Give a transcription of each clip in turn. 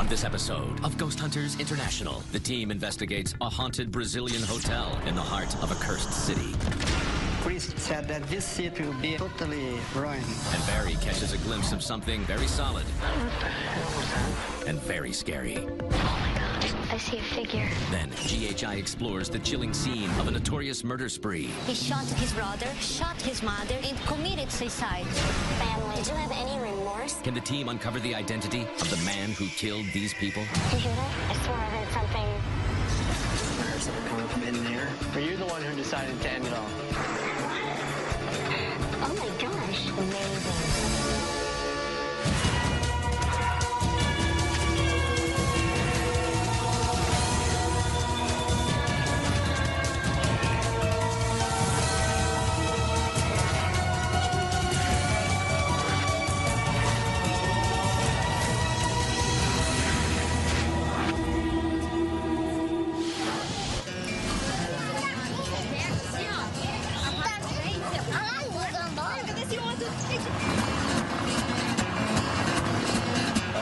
On this episode of Ghost Hunters International, the team investigates a haunted Brazilian hotel in the heart of a cursed city. Priest said that this city will be totally ruined. And Barry catches a glimpse of something very solid. What the hell was that? And very scary. Oh my gosh, I see a figure. Then GHI explores the chilling scene of a notorious murder spree. He shot his brother, shot his mother, and committed suicide. Family, did you have any remorse? Can the team uncover the identity of the man who killed these people? Did you hear that? I swear I heard something. There's something coming from in there. But you're the one who decided to end it all. Oh my gosh. Amazing.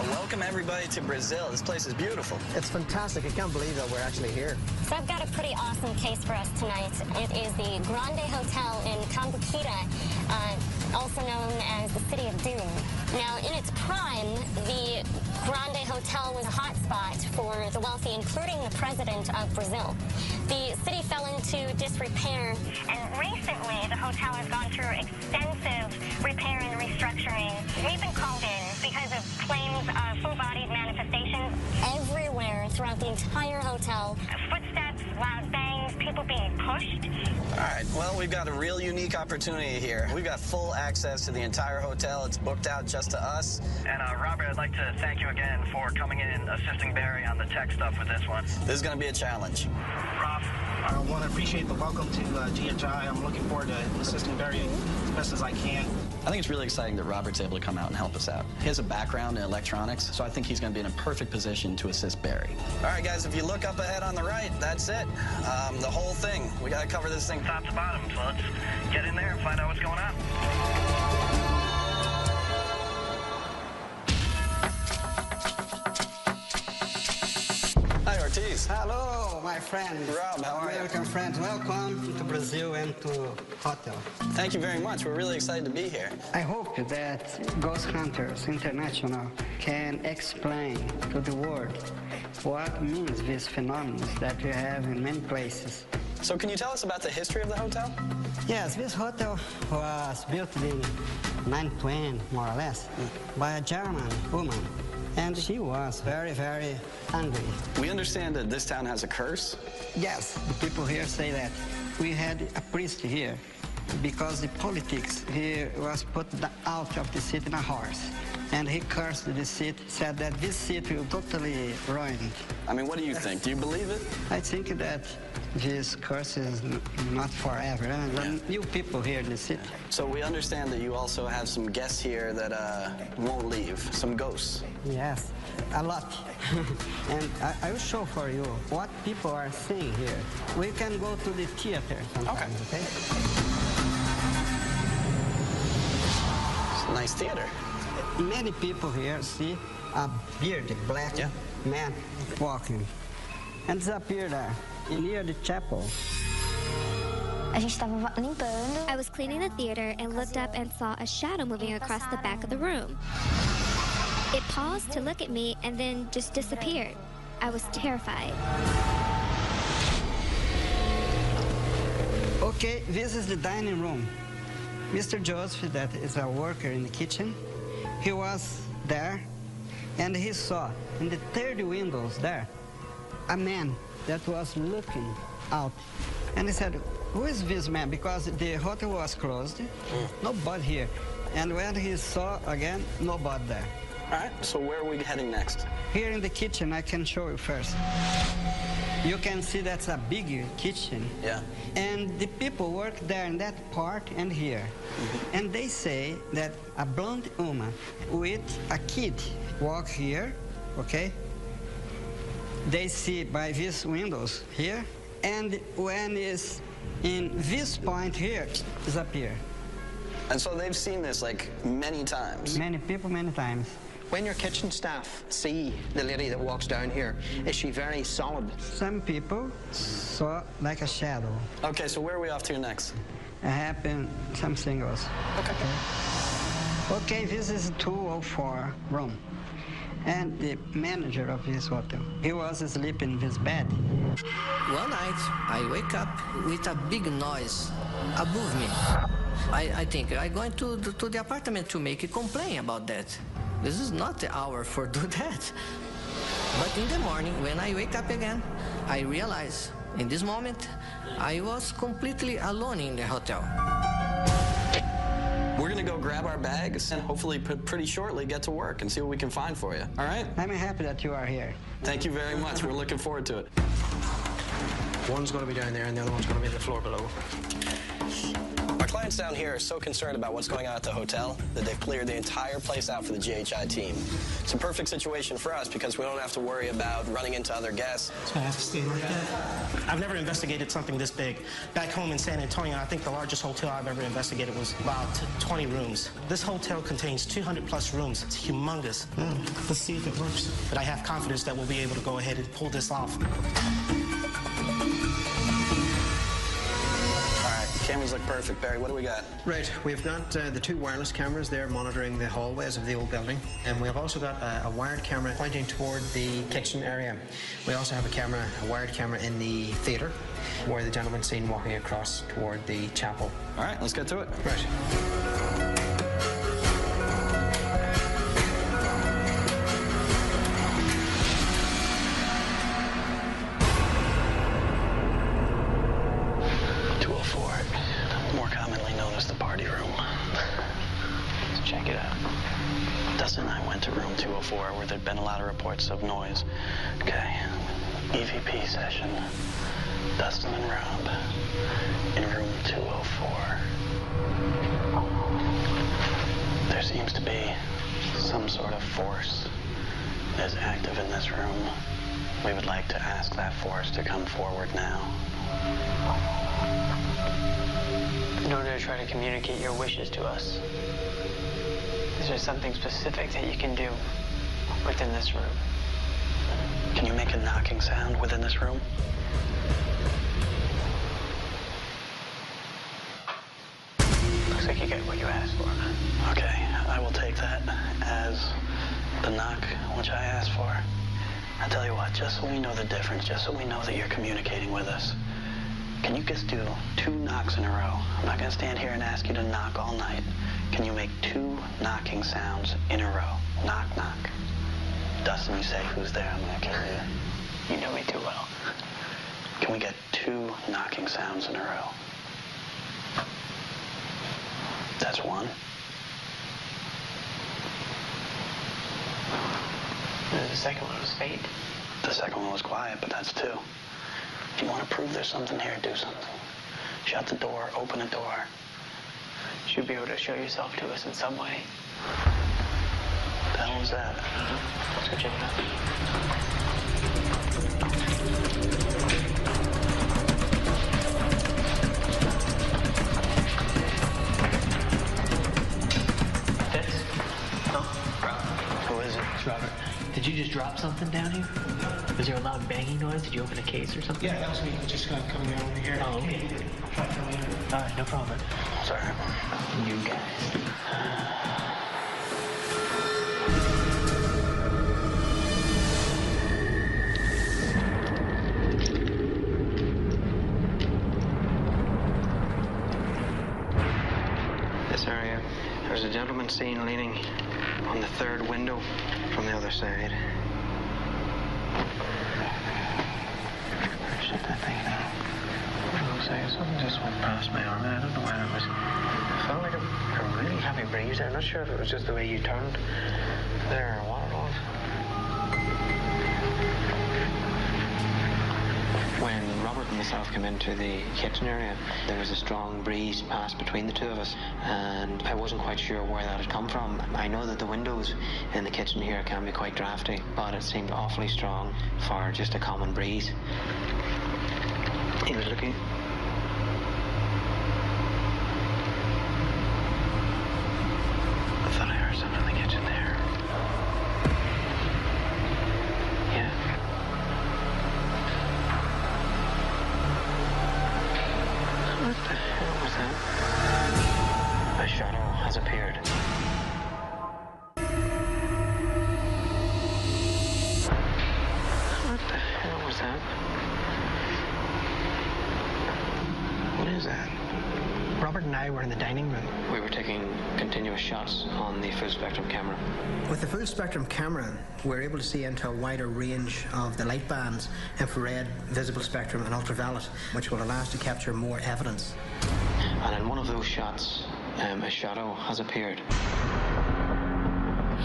Welcome everybody to Brazil. This place is beautiful. It's fantastic. I can't believe that we're actually here. So I've got a pretty awesome case for us tonight. It is the Grande Hotel in Cambuquira, also known as the City of Doom. Now, in its prime, the Grande Hotel was a hotspot for the wealthy, including the president of Brazil. The city fell into disrepair, and recently the hotel has gone through extensive repair and restructuring. We've been called in because of claims of full-bodied manifestations everywhere throughout the entire hotel. Footsteps, loud bangs, people being pushed. All right, well, we've got a real unique opportunity here. We've got full access to the entire hotel. It's booked out just to us. And Robert, I'd like to thank you again for coming in and assisting Barry on the tech stuff with this one. This is going to be a challenge. Rob? I want to appreciate the welcome to GHI. I'm looking forward to assisting Barry as best as I can. I think it's really exciting that Robert's able to come out and help us out. He has a background in electronics, so I think he's going to be in a perfect position to assist Barry. All right, guys, if you look up ahead on the right, that's it. The whole thing. We got to cover this thing Top to bottom, so let's get in there and find out what's going on. Hi, Ortiz. Hello, my friend. Rob, how are you? Welcome, friends. Welcome to Brazil and to hotel. Thank you very much. We're really excited to be here. I hope that Ghost Hunters International can explain to the world what means these phenomena that we have in many places. So can you tell us about the history of the hotel? Yes, this hotel was built in 1920, more or less, by a German woman. And she was very, very angry. We understand that this town has a curse. Yes, the people here say that. We had a priest here because the politics here was put out of the city in a horse. And he cursed the city, said that this city will totally ruined. I mean, what do you think? Do you believe it? I think that this curse is not forever. New people here in the city. So we understand that you also have some guests here that won't leave, some ghosts. Yes, a lot. And I will show for you what people are seeing here. We can go to the theater sometimes, okay? It's a nice theater. Many people here see a bearded black man walking and disappear there near the chapel. A gente estava limpando. I was cleaning the theater and looked up and saw a shadow moving across the back of the room. It paused to look at me and then just disappeared. I was terrified. Okay, this is the dining room. Mr. Joseph, that is a worker in the kitchen, he was there and he saw in the 30 windows there a man that was looking out. And he said, who is this man? Because the hotel was closed, nobody here. And when he saw again, nobody there. All right, so where are we heading next? Here in the kitchen, I can show you first. You can see that's a big kitchen. Yeah. And the people work there in that part and here. And they say that a blonde woman with a kid walk here, okay? They see by these windows here, and when it's in this point here, disappear. And so they've seen this like many times. Many people, many times. When your kitchen staff see the lady that walks down here, is she very solid? Some people saw like a shadow. Okay, so where are we off to next? It happened something else. Okay, this is 204 room. And the manager of this hotel, he was sleeping in his bed. One night, I wake up with a big noise above me. I think I'm going to the apartment to make a complaint about that. This is not the hour for do that. But in the morning, when I wake up again, I realize in this moment, I was completely alone in the hotel. We're gonna go grab our bags and hopefully pretty shortly get to work and see what we can find for you, all right? I'm happy that you are here. Thank you very much. We're looking forward to it. One's going to be down there and the other one's going to be on the floor below. Our clients down here are so concerned about what's going on at the hotel that they've cleared the entire place out for the GHI team. It's a perfect situation for us because we don't have to worry about running into other guests. So I have to stay like that? I've never investigated something this big. Back home in San Antonio, I think the largest hotel I've ever investigated was about 20 rooms. This hotel contains 200 plus rooms. It's humongous. Let's see if it works. But I have confidence that we'll be able to go ahead and pull this off. Cameras look perfect. Barry, what do we got? Right, we've got the 2 wireless cameras there monitoring the hallways of the old building. And we've also got a wired camera pointing toward the kitchen area. We also have a wired camera in the theater where the gentleman's seen walking across toward the chapel. All right, let's get to it. Right. More commonly known as the party room. Let's check it out. Dustin and I went to room 204 where there'd been a lot of reports of noise. Okay, EVP session. Dustin and Rob in room 204. There seems to be some sort of force that is active in this room. We would like to ask that force to come forward now. In order to try to communicate your wishes to us, is there something specific that you can do within this room? Can you make a knocking sound within this room? Looks like you got what you asked for. Okay, I will take that as the knock which I asked for. I'll tell you what, just so we know the difference, just so we know that you're communicating with us, can you just do 2 knocks in a row? I'm not going to stand here and ask you to knock all night. Can you make 2 knocking sounds in a row? Knock, knock. Dustin, you say who's there, I'm going to kill you. You know me too well. Can we get 2 knocking sounds in a row? That's 1. The second one was faint. The second one was quiet, but that's 2. If you want to prove there's something here, do something. Shut the door, open a door. You should be able to show yourself to us in some way. The hell was that? Let's go check it out. Fitz? No? Robert. Who is it? It's Robert. Did you just drop something down here? Was there a loud banging noise? Did you open a case or something? Yeah, that was me. Just coming down over here. Oh, okay. All right, no problem. Sorry. You guys. This area, there's a gentleman seen leaning on the 3rd window from the other side. Shut that thing down. It looks like something just went past my arm. I don't know where it was. It felt like a really heavy breeze there. I'm not sure if it was just the way you turned there or what it was. When Robert and myself came into the kitchen area, there was a strong breeze passed between the 2 of us, and I wasn't quite sure where that had come from. I know that the windows in the kitchen here can be quite drafty, but it seemed awfully strong for just a common breeze. He was looking. I thought I heard something in the kitchen there. now we're in the dining room. We were taking continuous shots on the full spectrum camera. With the full spectrum camera, we're able to see into a wider range of the light bands, infrared, visible spectrum, and ultraviolet, which will allow us to capture more evidence. And in one of those shots, a shadow has appeared.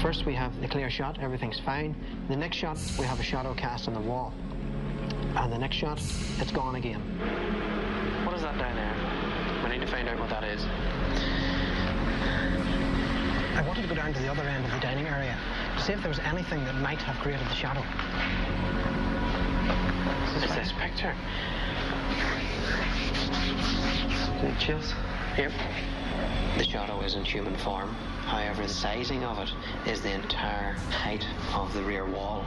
First we have the clear shot, everything's fine. The next shot, we have a shadow cast on the wall. And the next shot, it's gone again. What is that down there? We need to find out what that is. I wanted to go down to the other end of the dining area to see if there was anything that might have created the shadow. It's this picture. Chills? Yep. The shadow is in human form. However, the sizing of it is the entire height of the rear wall.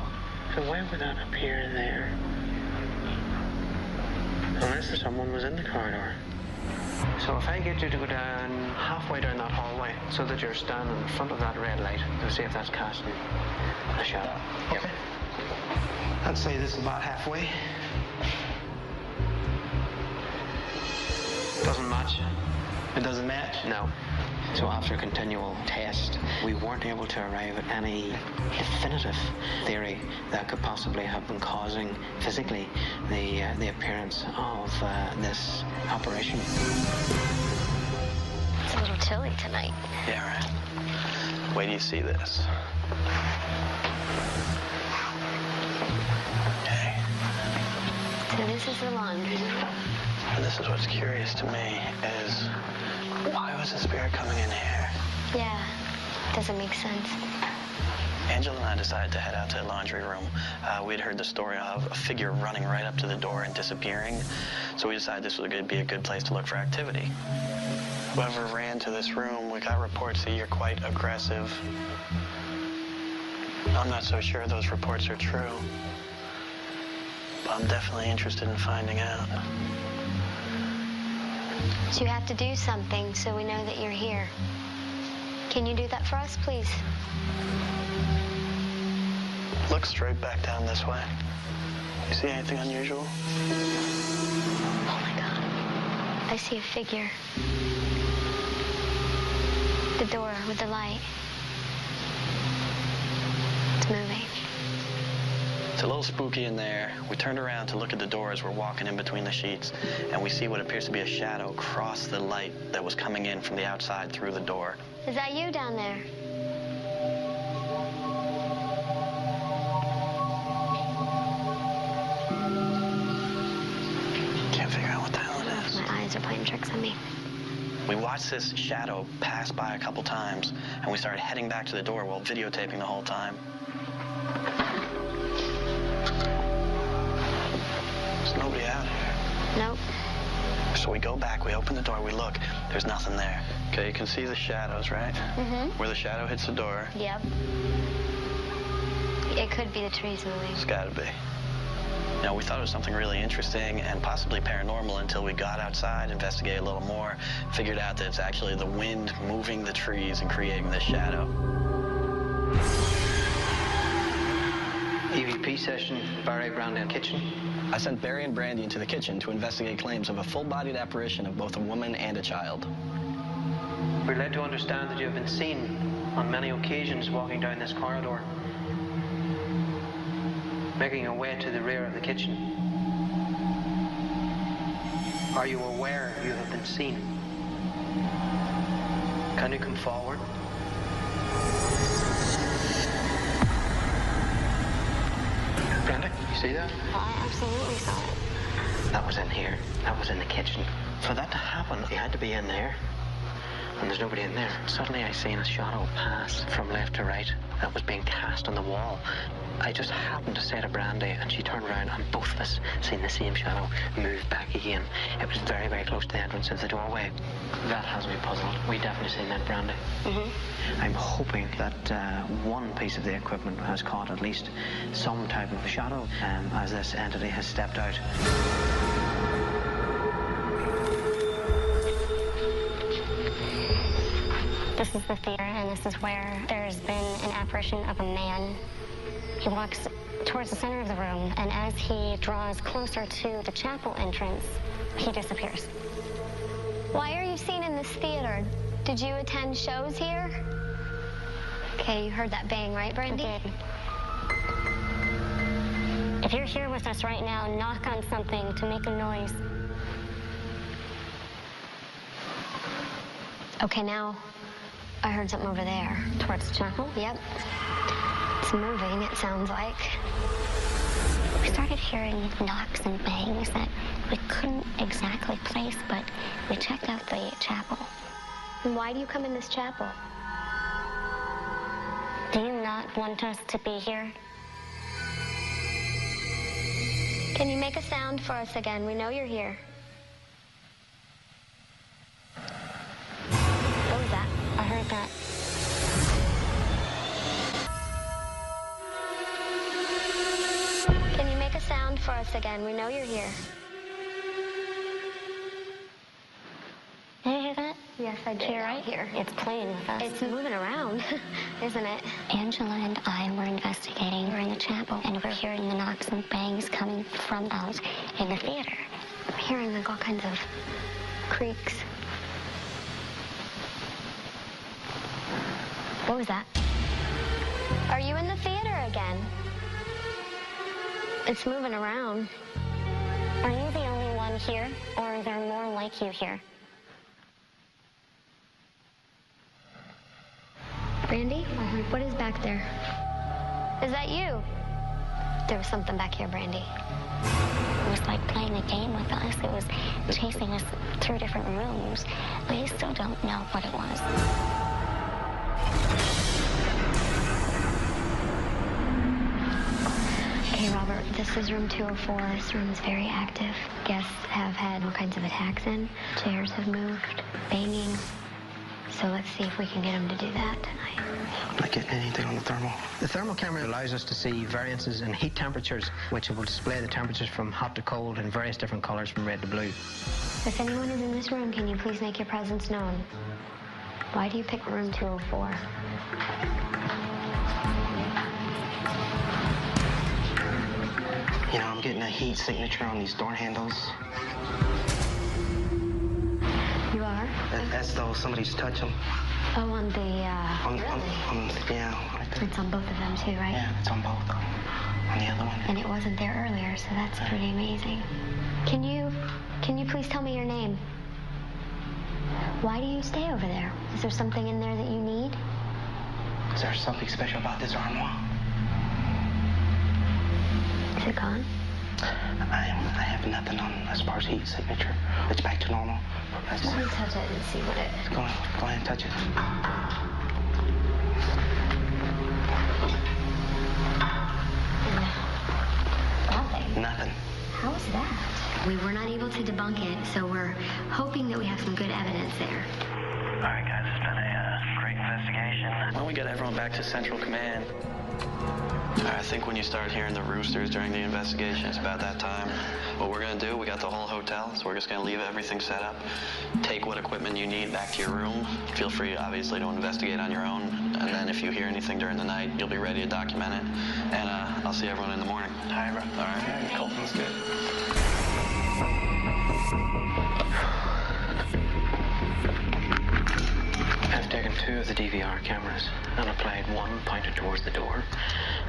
So why would that appear there? Unless someone was in the corridor. So if I get you to go down halfway down that hallway so that you're standing in front of that red light, and see if that's casting a shadow. Okay. I'd say this is about halfway. Doesn't match. It doesn't match? No. So after continual test, we weren't able to arrive at any definitive theory that could possibly have been causing physically the appearance of this apparition. It's a little chilly tonight. Yeah, right. Wait till you see this. Okay. So this is the laundry room. And this is what's curious to me is, why was the spirit coming in here? Yeah, doesn't make sense. Angela and I decided to head out to the laundry room. We'd heard the story of a figure running right up to the door and disappearing. So we decided this would be a good place to look for activity. Whoever ran to this room, we got reports that you're quite aggressive. I'm not so sure those reports are true. But I'm definitely interested in finding out. So you have to do something so we know that you're here. Can you do that for us, please? Look straight back down this way. You see anything unusual? Oh my God. I see a figure. The door with the light. It's moving. It's a little spooky in there. We turned around to look at the door as we're walking in between the sheets, and we see what appears to be a shadow cross the light that was coming in from the outside through the door. Is that you down there? Can't figure out what the hell it is. My eyes are playing tricks on me. We watched this shadow pass by a couple times, and we started heading back to the door while videotaping the whole time. There's nobody out here. Nope. So we go back, we open the door, we look, there's nothing there. Okay, you can see the shadows, right? Mm-hmm. Where the shadow hits the door. Yep. It could be the trees moving. It's gotta be. Now, we thought it was something really interesting and possibly paranormal until we got outside, investigated a little more, figured out that it's actually the wind moving the trees and creating this shadow. EVP session, Barry, Brandy, and kitchen. I sent Barry and Brandy into the kitchen to investigate claims of a full-bodied apparition of both a woman and a child. We're led to understand that you have been seen on many occasions walking down this corridor, making your way to the rear of the kitchen. Are you aware you have been seen? Can you come forward? Brenda, you see that? I absolutely saw it. That was in here. That was in the kitchen. For that to happen, you had to be in there. And there's nobody in there. Suddenly I seen a shadow pass from left to right that was being cast on the wall. I just happened to say to Brandy, and she turned around, and both of us seen the same shadow move back again. It was very, very close to the entrance of the doorway. That has me puzzled. We definitely seen that, Brandy. Mm-hmm. I'm hoping that one piece of the equipment has caught at least some type of a shadow as this entity has stepped out. This is the theater, and this is where there's been an apparition of a man. He walks towards the center of the room, and as he draws closer to the chapel entrance, he disappears. Why are you seen in this theater? Did you attend shows here? Okay, you heard that bang, right, Brandy? I did. If you're here with us right now, knock on something to make a noise. Okay, now I heard something over there. Towards the chapel? Yep. It's moving, it sounds like. We started hearing knocks and bangs that we couldn't exactly place, but we checked out the chapel. And why do you come in this chapel? Do you not want us to be here? Can you make a sound for us again? We know you're here. What was that? I heard that. Can you make a sound for us again? We know you're here. Did you hear that? Yes, I did. Here, right here. It's playing with us. It's moving around, isn't it? Angela and I were investigating. We're in the chapel, and we're hearing the knocks and bangs coming from out in the theater. I'm hearing like all kinds of creaks. What was that? Are you in the theater again? It's moving around. Are you the only one here, or are there more like you here? Brandy? What is back there? Is that you? There was something back here, Brandy. It was like playing a game with us. It was chasing us through different rooms. We still don't know what it was. Okay, Robert, this is room 204. This room is very active. Guests have had all kinds of attacks in. Chairs have moved, banging. So let's see if we can get them to do that tonight. I'm not getting anything on the thermal. The thermal camera allows us to see variances in heat temperatures, which will display the temperatures from hot to cold in various different colors from red to blue. If anyone is in this room, can you please make your presence known? Why do you pick room 204? You know, I'm getting a heat signature on these door handles. You are? As though somebody's touched them. Oh, on the, yeah, right there. It's on both of them too, right? Yeah, it's on both of them. On the other one. And it wasn't there earlier, so that's pretty amazing. Can you please tell me your name? Why do you stay over there? Is there something in there that you need? Is there something special about this armoire? Is it gone? I have nothing on as far as heat signature. It's back to normal. Let me touch it and see what it is. Go ahead and touch it. Nothing. Nothing. How is that? We were not able to debunk it, so we're hoping that we have some good evidence there. All right, guys, it's been a great investigation. Why don't we get everyone back to Central Command? I think when you start hearing the roosters during the investigation, it's about that time. What we're going to do, we got the whole hotel, so we're just going to leave everything set up. Take what equipment you need back to your room. Feel free, obviously, to investigate on your own. And then if you hear anything during the night, you'll be ready to document it. And I'll see everyone in the morning. All right, bro. All right, cool. That's good. I've taken 2 of the DVR cameras and applied one pointed towards the door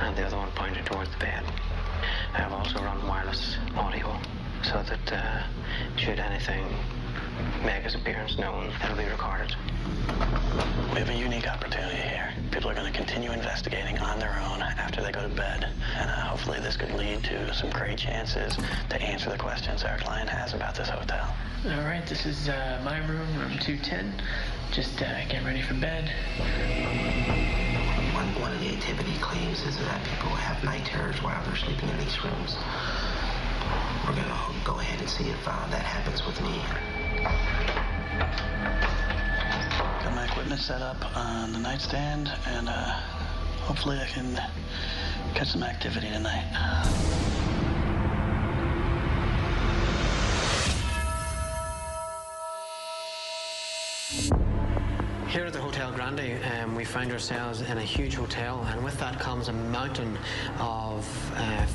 and the other one pointed towards the bed. I have also run wireless audio so that should anything make its appearance known, it'll be recorded. We have a unique opportunity here. People are going to continue investigating on their own after they go to bed. And hopefully this could lead to some great chances to answer the questions our client has about this hotel. All right, this is my room, room 210. Just getting ready for bed. One of the activity claims is that people have night terrors while they're sleeping in these rooms. We're going to go ahead and see if that happens with me. Got my equipment set up on the nightstand, and hopefully I can catch some activity tonight. Here at the Hotel Grande, we find ourselves in a huge hotel, and with that comes a mountain of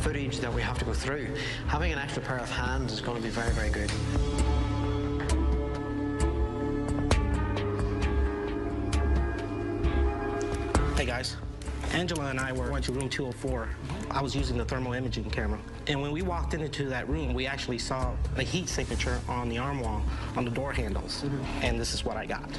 footage that we have to go through. Having an extra pair of hands is going to be very, very good. Angela and I went to room 204. I was using the thermal imaging camera. And when we walked into that room, we actually saw a heat signature on the arm wall, on the door handles. And this is what I got.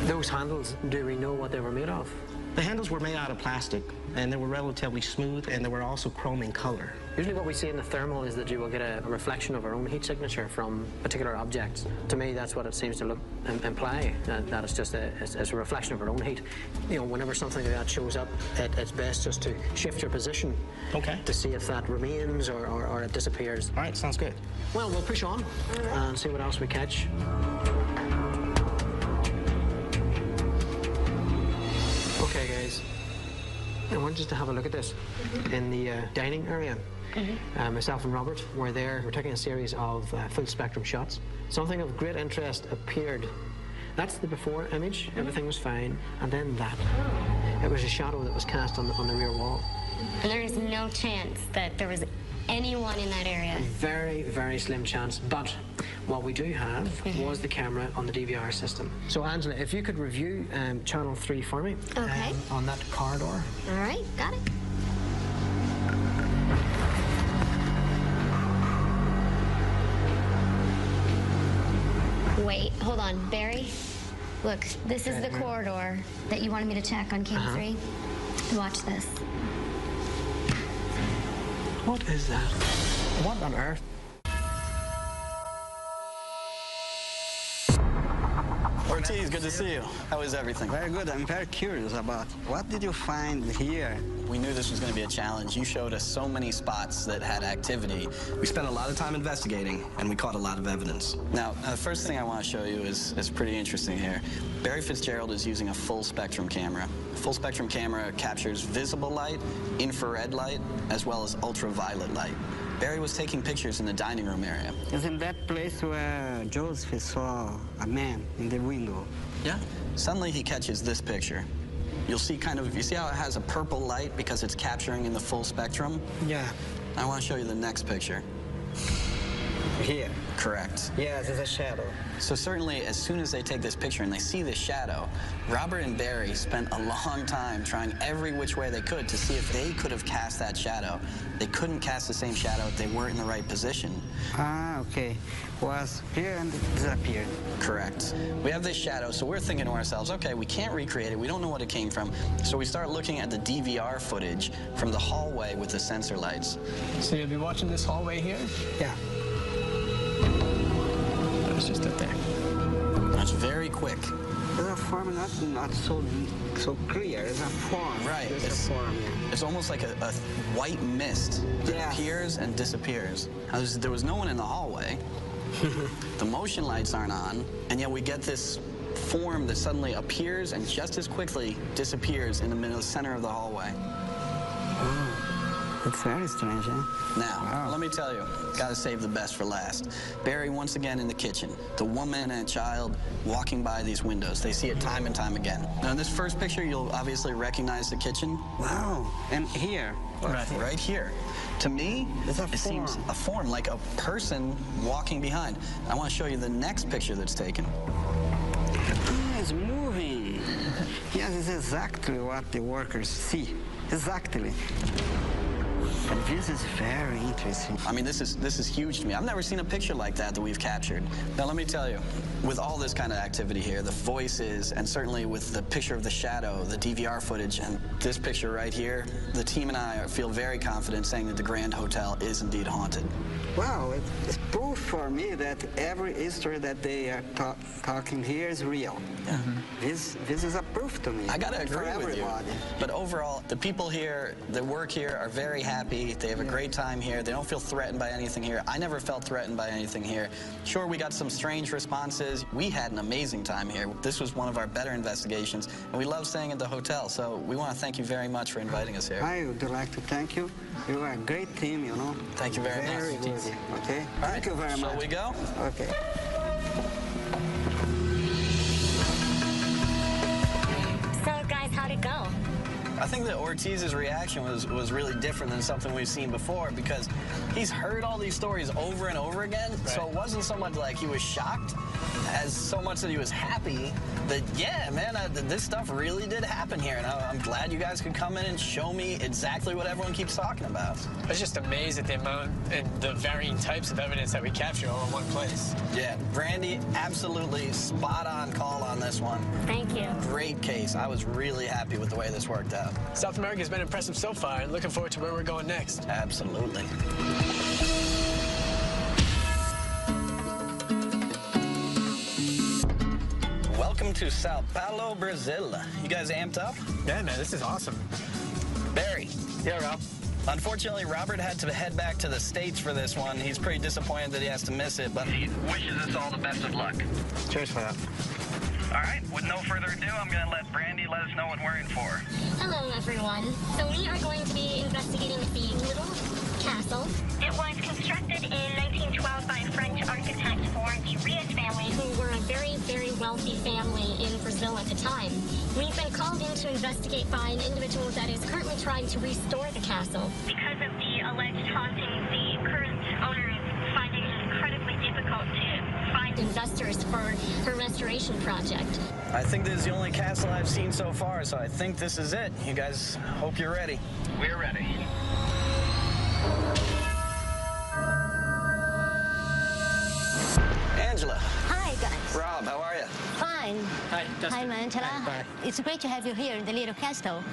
Those handles, do we know what they were made of? The handles were made out of plastic, and they were relatively smooth, and they were also chrome in color. Usually what we see in the thermal is that you will get a reflection of our own heat signature from particular objects. To me, that's what it seems to imply, that it's just it's a reflection of our own heat. You know, whenever something like that shows up, it's best just to shift your position to see if that remains or it disappears. All right, sounds good. Well, we'll push on and see what else we catch. Okay, guys, I want you to have a look at this. In the dining area, myself and Robert were there. We're taking a series of full spectrum shots. Something of great interest appeared. That's the before image. Everything was fine. And then that. It was a shadow that was cast on the rear wall. And there is no chance that there was anyone in that area. Very, very slim chance. But what we do have was the camera on the DVR system. So, Angela, if you could review channel 3 for me. Okay. On that corridor. All right, got it. Wait, hold on. Barry, look, this is the corridor that you wanted me to check on cam 3. Watch this. What is that? What on earth? Ortiz, good to see you. How is everything? Very good. I'm very curious about what did you find here? We knew this was going to be a challenge. You showed us so many spots that had activity. We spent a lot of time investigating, and we caught a lot of evidence. Now, the first thing I want to show you is pretty interesting here. Barry Fitzgerald is using a full spectrum camera. A full spectrum camera captures visible light, infrared light, as well as ultraviolet light. Barry was taking pictures in the dining room area. It's in that place where Joseph saw a man in the window. Yeah. Suddenly he catches this picture. You'll see you see how it has a purple light because it's capturing in the full spectrum? Yeah. I want to show you the next picture. Here? Correct. Yes, it's a shadow. So certainly, as soon as they take this picture and they see this shadow, Robert and Barry spent a long time trying every which way they could to see if they could have cast that shadow. They couldn't cast the same shadow if they weren't in the right position. Ah, okay. Was here and disappeared. Correct. We have this shadow, so we're thinking to ourselves, okay, we can't recreate it. We don't know what it came from. So we start looking at the DVR footage from the hallway with the sensor lights. So you'll be watching this hallway here? Yeah. It's just up there. That's very quick. It's a form not so clear. It's a form. Right. It's a form. Yeah. It's almost like a white mist that appears and disappears. There was no one in the hallway. The motion lights aren't on, and yet we get this form that suddenly appears and just as quickly disappears in the center of the hallway. It's very strange, eh? Now, let me tell you, gotta save the best for last. Barry, once again in the kitchen. The woman and child walking by these windows. They see it time and time again. Now, in this first picture, you'll obviously recognize the kitchen. Wow. And here? Right here. To me, it seems a form, like a person walking behind. I want to show you the next picture that's taken. It's moving. Yes, it's exactly what the workers see. Exactly. And this is very interesting. I mean, this is huge to me. I've never seen a picture like that we've captured. Now, let me tell you, with all this kind of activity here, the voices, and certainly with the picture of the shadow, the DVR footage, and this picture right here, the team and I feel very confident saying that the Grand Hotel is indeed haunted. Wow, it's proof for me that every history that they are talking here is real. Yeah. This is a proof to me. I gotta agree with you. Everybody. But overall, the people here that work here are very happy. They have a great time here. They don't feel threatened by anything here. I never felt threatened by anything here. Sure, we got some strange responses. We had an amazing time here. This was one of our better investigations, and we love staying at the hotel. So we want to thank you very much for inviting us here. I would like to thank you. You are a great team, you know. Thank you very much. Very good. Okay. Thank you very much. Shall we go? Okay. So, guys, how'd it go? I think that Ortiz's reaction was really different than something we've seen before, because he's heard all these stories over and over again, right. So it wasn't so much like he was shocked as so much that he was happy that, yeah, man, this stuff really did happen here, and I'm glad you guys could come in and show me exactly what everyone keeps talking about. I was just amazed at the amount and the varying types of evidence that we captured all in one place. Yeah, Brandy, absolutely spot on call on this one. Thank you. Great case. I was really happy with the way this worked out. South America's been impressive so far, and looking forward to where we're going next. Absolutely. Welcome to Sao Paulo, Brazil. You guys amped up? Yeah, man, this is awesome. Barry. Yeah, Rob. Unfortunately, Robert had to head back to the States for this one. He's pretty disappointed that he has to miss it, but he wishes us all the best of luck. Cheers for that. All right, with no further ado, I'm going to let Brandy let us know what we're in for. Hello, everyone. So we are going to be investigating the Little Castle. It was constructed in 1912 by a French architect for the Rios family, who were a very, very wealthy family in Brazil at the time. We've been called in to investigate by an individual that is currently trying to restore the castle. Because of the alleged haunting, the current owner is finding it incredibly difficult to find investors for her restoration project. I think this is the only castle I've seen so far, so I think this is it. You guys, hope you're ready. We're ready. Angela. Hi, guys. Rob, how are you? Fine. Hi, Dustin. Hi, Angela. Hi. It's great to have you here in the Little Castle.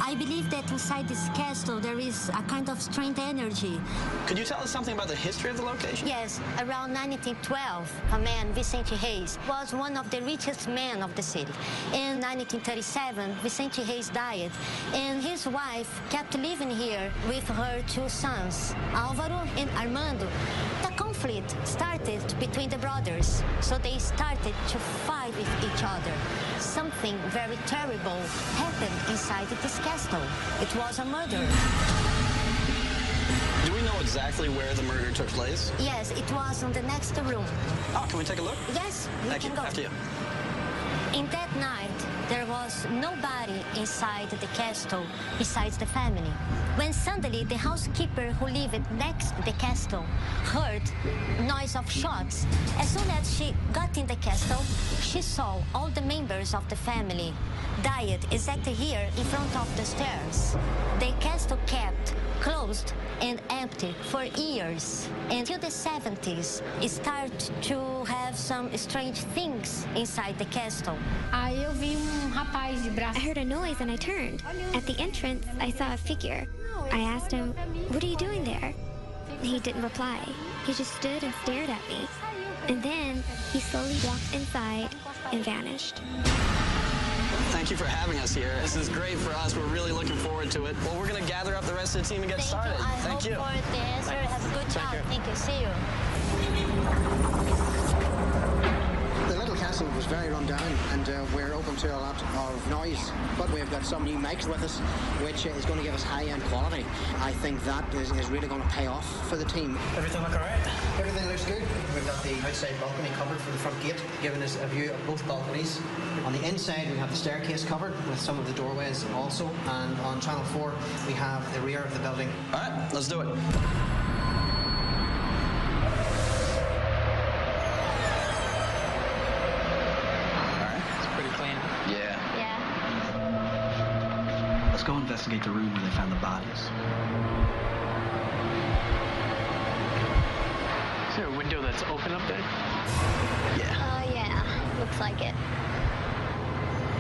I believe that inside this castle there is a kind of strange energy. Could you tell us something about the history of the location? Yes, around 1912, a man, Vicente Reis, was one of the richest men of the city. In 1937, Vicente Reis died, and his wife kept living here with her two sons, Álvaro and Armando. The conflict started between the brothers, so they started to fight with each other. Something very terrible happened inside this castle. It was a murder. Do we know exactly where the murder took place? Yes, it was in the next room. Oh, can we take a look? Yes, we Thank can you. go. After you. In that night, there was nobody inside the castle besides the family. When suddenly the housekeeper who lived next to the castle heard noise of shots. As soon as she got in the castle, she saw all the members of the family died exactly here in front of the stairs. The castle kept closed and empty for years. Until the 70s, it started to have some strange things inside the castle. I heard a noise and I turned. At the entrance, I saw a figure. I asked him, "What are you doing there?" He didn't reply. He just stood and stared at me. And then he slowly walked inside and vanished. Thank you for having us here. This is great for us. We're really looking forward to it. Well, we're going to gather up the rest of the team and get started. Thank you. I hope for the answer. Have a good job. Thank you. See you. The little castle was very run down, and we're open to a lot of noise, but we've got some new mics with us, which is going to give us high-end quality. I think that is really going to pay off for the team. Everything look all right? Everything looks good. We've got the outside balcony covered for the front gate, giving us a view of both balconies. On the inside, we have the staircase covered with some of the doorways also, and on Channel 4, we have the rear of the building. All right, let's do it. Let's go investigate the room where they found the bodies. Is there a window that's open up there? Yeah. Oh, yeah. Looks like it.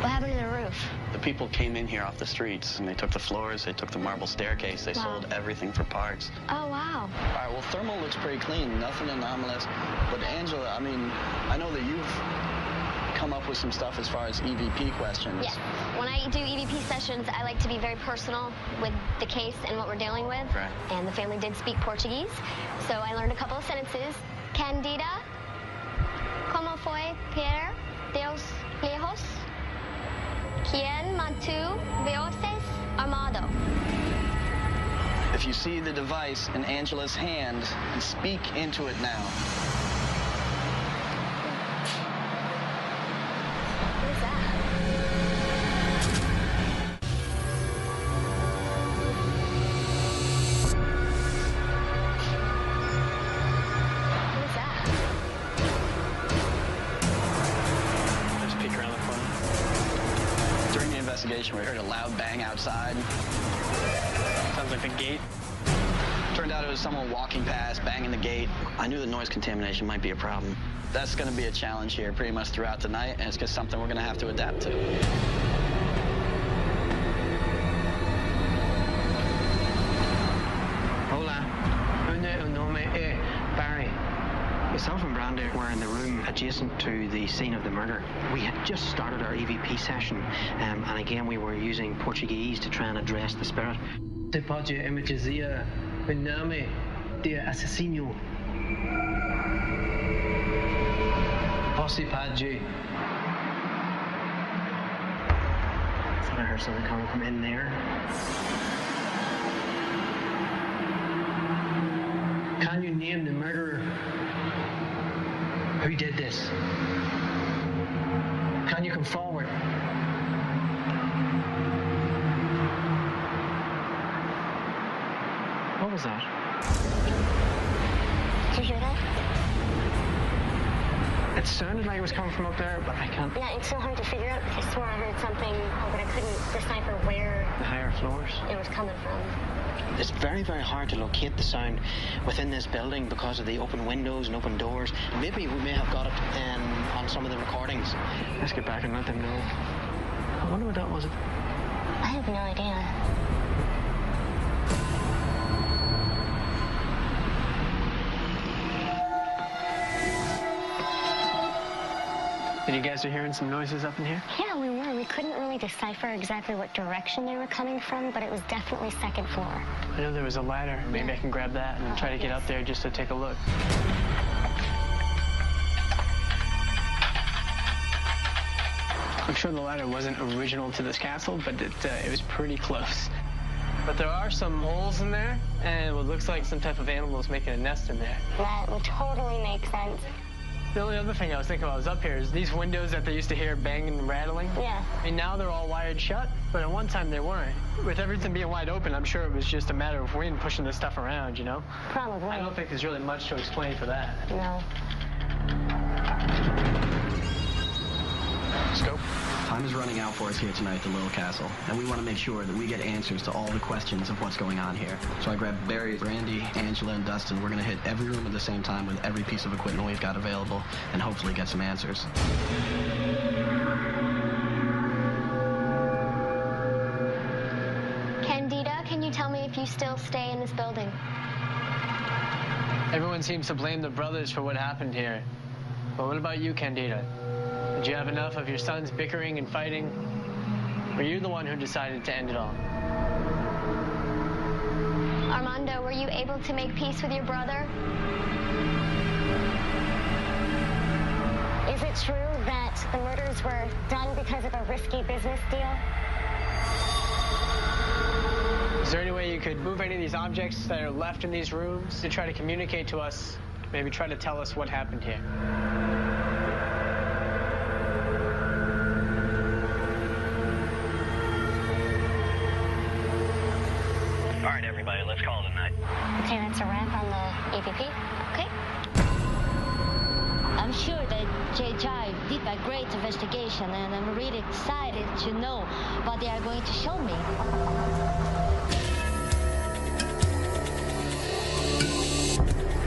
What happened to the roof? The people came in here off the streets, and they took the floors, they took the marble staircase, they sold everything for parts. Oh, wow. All right, well, thermal looks pretty clean, nothing anomalous. But Angela, I mean, I know that you've come up with some stuff as far as EVP questions. Yes. When I do EVP sessions, I like to be very personal with the case and what we're dealing with. Right. And the family did speak Portuguese, so I learned a couple of sentences. Candida, como foi per Deus lejos? Quien mantu voces armado? If you see the device in Angela's hand, speak into it now. loud bang outside. Sounds like the gate. Turned out it was someone walking past, banging the gate. I knew the noise contamination might be a problem. That's going to be a challenge here pretty much throughout the night, and it's just something we're going to have to adapt to. Hola. Un nome Barry. Myself and Brandy were in the room adjacent to the scene of the murder. We had just started our EVP session, and again we were using Portuguese to try and address the spirit. Te pode me dizer o nome do assassino? Você pode. I thought I heard something coming from in there. Can you name the murderer? Who did this? Can you come forward? What was that? Did you hear that? It sounded like it was coming from up there, but I can't. Yeah, it's so hard to figure out. I swore I heard something, but I couldn't decipher where The higher floors. it was coming from. It's very, very hard to locate the sound within this building because of the open windows and open doors. Maybe we may have got it on some of the recordings. Let's get back and let them know. I wonder what that was. I have no idea. And you guys are hearing some noises up in here? Yeah, we were. We couldn't really decipher exactly what direction they were coming from, but it was definitely second floor. I know there was a ladder. Maybe I can grab that and try to get up there just to take a look. I'm sure the ladder wasn't original to this castle, but it was pretty close. But there are some holes in there, and what looks like some type of animal is making a nest in there. That would totally make sense. The only other thing I was thinking while I was up here is these windows that they used to hear banging and rattling. Yeah. I mean, now they're all wired shut, but at one time they weren't. With everything being wide open, I'm sure it was just a matter of wind pushing this stuff around, you know? Probably. I don't think there's really much to explain for that. No. Scope. Time is running out for us here tonight at the Little Castle, and we want to make sure that we get answers to all the questions of what's going on here. So I grabbed Barry, Brandy, Angela, and Dustin. We're going to hit every room at the same time with every piece of equipment we've got available, and hopefully get some answers. Candida, can you tell me if you still stay in this building? Everyone seems to blame the brothers for what happened here. But what about you, Candida? Did you have enough of your sons bickering and fighting? Were you the one who decided to end it all? Armando, were you able to make peace with your brother? Is it true that the murders were done because of a risky business deal? Is there any way you could move any of these objects that are left in these rooms to try to communicate to us, maybe try to tell us what happened here? All right, everybody, let's call it a night. Okay, that's a wrap on the EVP. Okay. I'm sure that JJ did a great investigation, and I'm really excited to know what they are going to show me.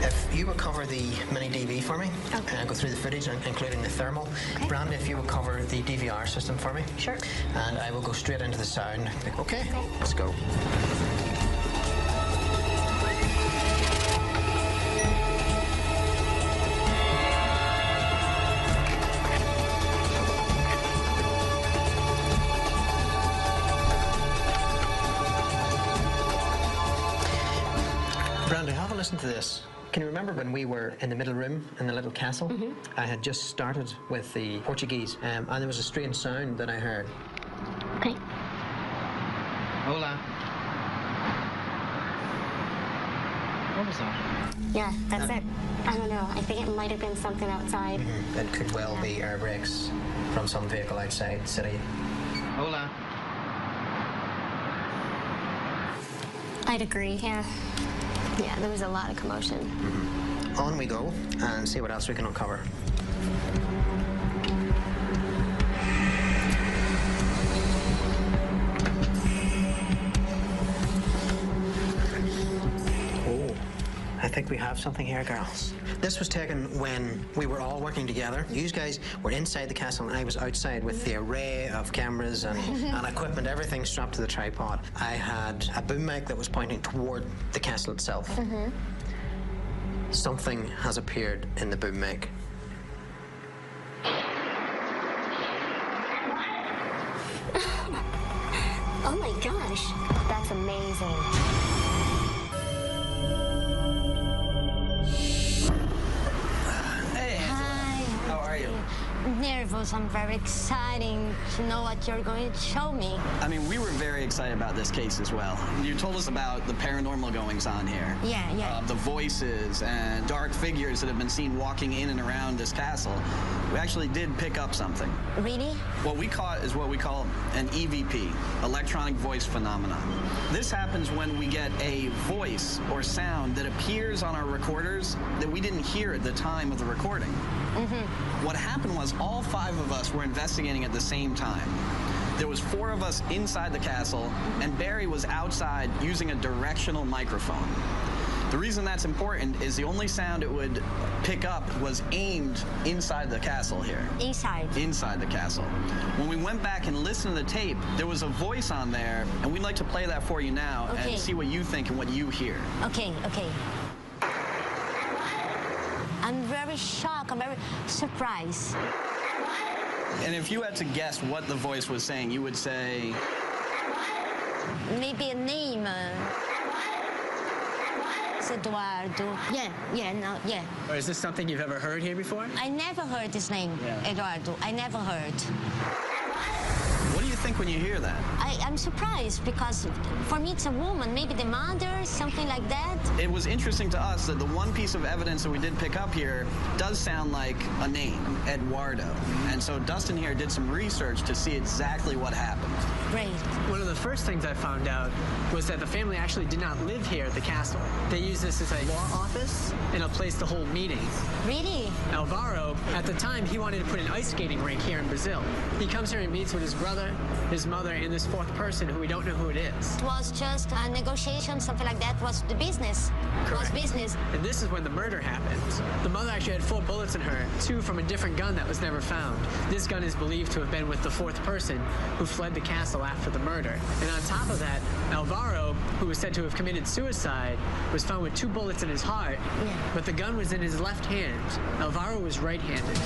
If you would cover the mini DV for me, and go through the footage, including the thermal. Okay. Brandy, if you would cover the DVR system for me. Sure. And I will go straight into the sound. Okay. Let's go. Brandy, have a listen to this. Can you remember when we were in the middle room in the little castle? Mm-hmm. I had just started with the Portuguese, and there was a strange sound that I heard. Okay. Hola. What was that? Yeah, that's it. I don't know. I think it might have been something outside. Mm-hmm. It could well be air brakes from some vehicle outside the city. Hola. I'd agree, yeah. Yeah, there was a lot of commotion. Mm-hmm. On we go and see what else we can uncover. think we have something here, girls. This was taken when we were all working together. You guys were inside the castle and I was outside with the array of cameras and equipment, everything strapped to the tripod. I had a boom mic that was pointing toward the castle itself. Something has appeared in the boom mic. Oh my gosh, That's amazing. Hey, Hi. how are you? Nervous. I'm very excited to know what you're going to show me. I mean, we were very excited about this case as well. You told us about the paranormal goings-on here. Yeah. The voices and dark figures that have been seen walking in and around this castle. We actually did pick up something. Really? What we caught is what we call an EVP, electronic voice phenomenon. This happens when we get a voice or sound that appears on our recorders that we didn't hear at the time of the recording. What happened was all 5 of us were investigating at the same time. There was 4 of us inside the castle, and Barry was outside using a directional microphone. The reason that's important is the only sound it would pick up was aimed inside the castle here. Inside? Inside the castle. When we went back and listened to the tape, there was a voice on there, and we'd like to play that for you now and see what you think and what you hear. Okay. I'm very shocked. I'm very surprised. And if you had to guess what the voice was saying, you would say... Maybe a name. Eduardo. Yeah. Or is this something you've ever heard here before? I never heard his name, Eduardo. I never heard. What do you think when you hear that? I'm surprised because for me it's a woman, maybe the mother, something like that. It was interesting to us that the one piece of evidence that we did pick up here does sound like a name, Eduardo. And so Dustin here did some research to see exactly what happened. Great. One of the first things I found out was that the family actually did not live here at the castle. They used this as a law office and a place to hold meetings. Really? Alvaro, at the time, he wanted to put an ice skating rink here in Brazil. He comes here and meets with his brother, his mother, and this 4th person who we don't know who it is. It was just a negotiation, something like that. Was the business. Correct. Was business. And this is when the murder happened. The mother actually had 4 bullets in her, 2 from a different gun that was never found. This gun is believed to have been with the 4th person who fled the castle after the murder. And on top of that, Alvaro, who was said to have committed suicide, was found with 2 bullets in his heart, but the gun was in his left hand. Alvaro was right-handed.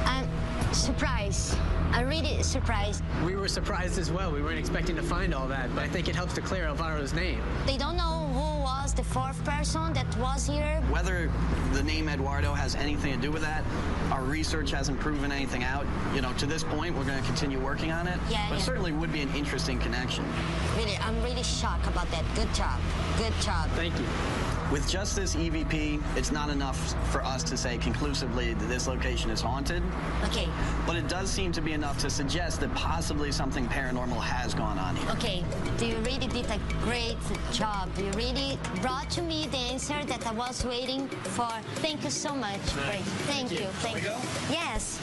I'm surprised. I'm really surprised. We were surprised as well. We weren't expecting to find all that, but I think it helps to clear Alvaro's name. They don't know who was the 4th person that was here. Whether the name Eduardo has anything to do with that, our research hasn't proven anything out. You know, to this point, we're going to continue working on it. But it certainly would be an interesting connection. Really, I'm really shocked about that. Good job. Good job. Thank you. With just this EVP, it's not enough for us to say conclusively that this location is haunted. Okay. But it does seem to be enough to suggest that possibly something paranormal has gone on here. Okay. You really did a great job. You really brought to me the answer that I was waiting for. Thank you so much. Great. Thank you. Thank you. Yes.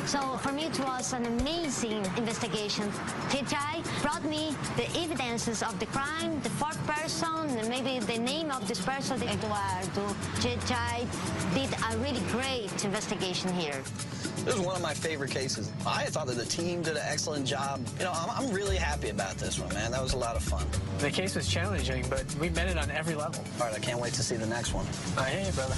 So for me, it was an amazing investigation. TJ brought me the evidences of the crime, the 4th person, and maybe the name of this person. Eduardo. JJ did a really great investigation here. This is one of my favorite cases. I thought that the team did an excellent job. You know, I'm really happy about this one, man. That was a lot of fun. The case was challenging, but we met it on every level. All right, I can't wait to see the next one. I hear you, brother.